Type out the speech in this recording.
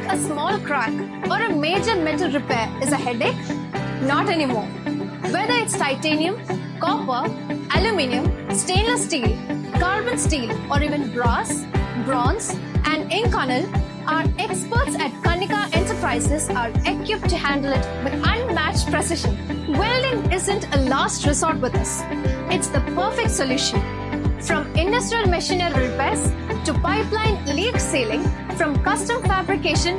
a small crack or a major metal repair is a headache? Not anymore. Whether it's titanium, copper, aluminium, stainless steel, carbon steel, or even brass, bronze, and inconel, our experts at Kanika Enterprises are equipped to handle it with unmatched precision. Welding isn't a last resort with us. It's the perfect solution. From industrial machinery repairs to pipeline leak sealing, from custom fabrication